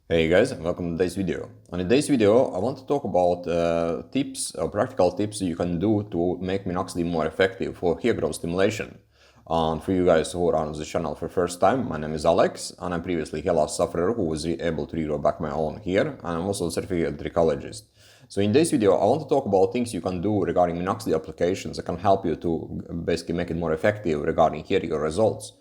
Hey guys, and welcome to today's video. On today's video, I want to talk about tips or practical tips you can do to make Minoxidil more effective for hair growth stimulation. And for you guys who are on this channel for the first time, my name is Alex, and I'm previously hair loss sufferer who was able to regrow back my own hair, and I'm also a certified trichologist. So in this video, I want to talk about things you can do regarding Minoxidil applications that can help you to basically make it more effective regarding hair regrowth results.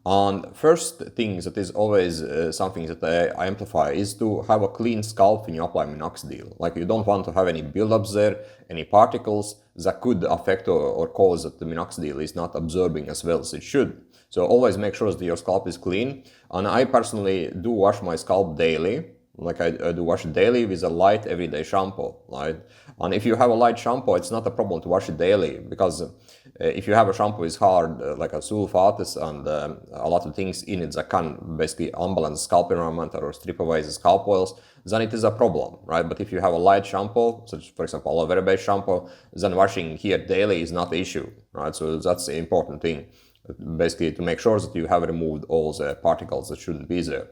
And first thing that is always something that I amplify is to have a clean scalp when you apply minoxidil. Like, you don't want to have any buildups there, any particles that could affect or cause that the minoxidil is not absorbing as well as it should. So always make sure that your scalp is clean. And I personally do wash my scalp daily. Like, I do wash it daily with a light everyday shampoo, right? And if you have a light shampoo, it's not a problem to wash it daily, because if you have a shampoo is hard, like a sulfates and a lot of things in it that can basically unbalance scalp environment or strip away the scalp oils, then it is a problem, right? But if you have a light shampoo, such for example aloe vera based shampoo, then washing hair daily is not the issue, right? So that's the important thing, basically, to make sure that you have removed all the particles that shouldn't be there.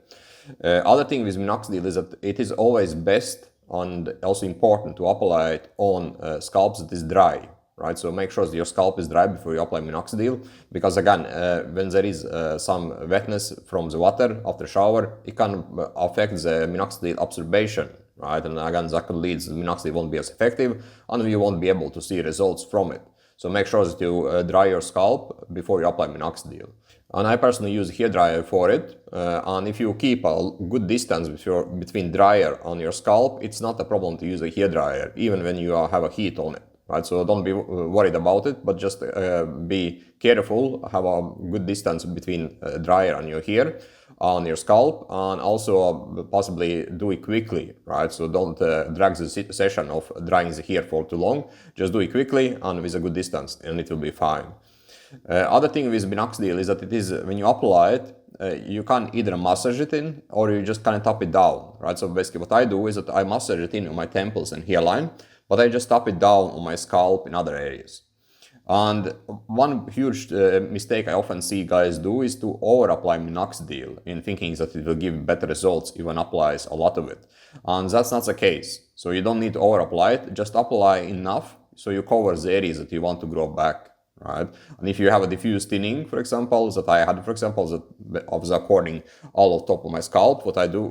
Other thing with minoxidil is that it is always best and also important to apply it on scalps that is dry, right? So make sure that your scalp is dry before you apply minoxidil, because again, when there is some wetness from the water after shower, it can affect the minoxidil absorption, right? And again, that could lead to the minoxidil won't be as effective and you won't be able to see results from it. So make sure that you dry your scalp before you apply minoxidil. And I personally use a hair dryer for it. And if you keep a good distance between dryer on your scalp, it's not a problem to use a hair dryer, even when you have a heat on it, right? So don't be worried about it, but just be careful, have a good distance between dryer and your hair on your scalp, and also possibly do it quickly, right? So don't drag the session of drying the hair for too long. Just do it quickly and with a good distance, and it will be fine. Other thing with minoxidil is that it is, when you apply it, you can either massage it in or you just kind of tap it down, right? So basically what I do is that I massage it in on my temples and hairline, but I just tap it down on my scalp in other areas. And one huge mistake I often see guys do is to over apply minoxidil in thinking that it will give better results if one applies a lot of it. And that's not the case. So you don't need to over apply it, just apply enough so you cover the areas that you want to grow back. Right? And if you have a diffuse thinning, for example, that I had, for example, that of the according all of top of my scalp, what I do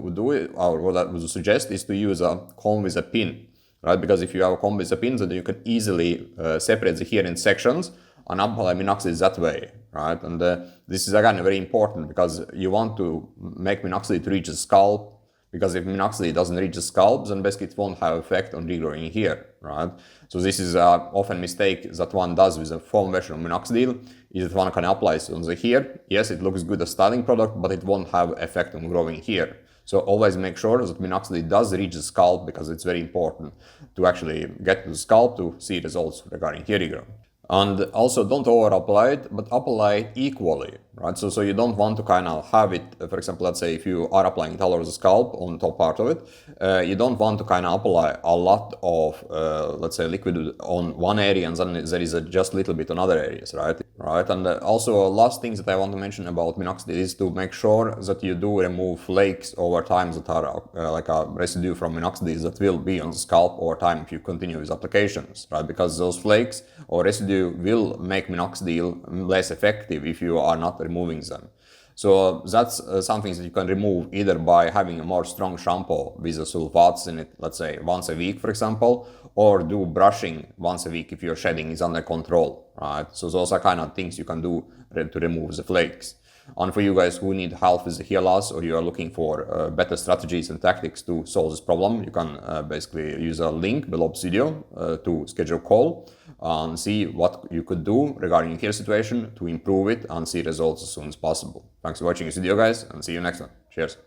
or what I would suggest is to use a comb with a pin, right? Because if you have a comb with a pin, then you can easily separate the hair in sections and apply minoxidil that way, right? And this is again very important, because you want to make minoxidil to reach the scalp. Because if minoxidil doesn't reach the scalp, then basically it won't have effect on regrowing hair, right? So this is often mistake that one does with a foam version of minoxidil, is that one can apply it on the hair. Yes, it looks good as styling product, but it won't have effect on growing hair. So always make sure that minoxidil does reach the scalp, because it's very important to actually get to the scalp to see results regarding hair regrowth. And also don't over apply it, but apply it equally, right? So you don't want to kind of have it, for example, let's say if you are applying it all over the scalp on the top part of it, you don't want to kind of apply a lot of, let's say, liquid on one area and then there is just a little bit on other areas, right? Right. And also last things that I want to mention about minoxidil is to make sure that you do remove flakes over time that are like a residue from minoxidil that will be on the scalp over time if you continue with applications, right? Because those flakes or residue will make minoxidil less effective if you are not removing them. So that's something that you can remove either by having a more strong shampoo with the sulfates in it, let's say once a week, for example, or do brushing once a week if your shedding is under control, right? So those are kind of things you can do to remove the flakes. And for you guys who need help with the hair loss, or you are looking for better strategies and tactics to solve this problem, you can basically use a link below this video to schedule a call and see what you could do regarding your hair situation to improve it and see results as soon as possible. Thanks for watching this video, guys, and see you next time. Cheers.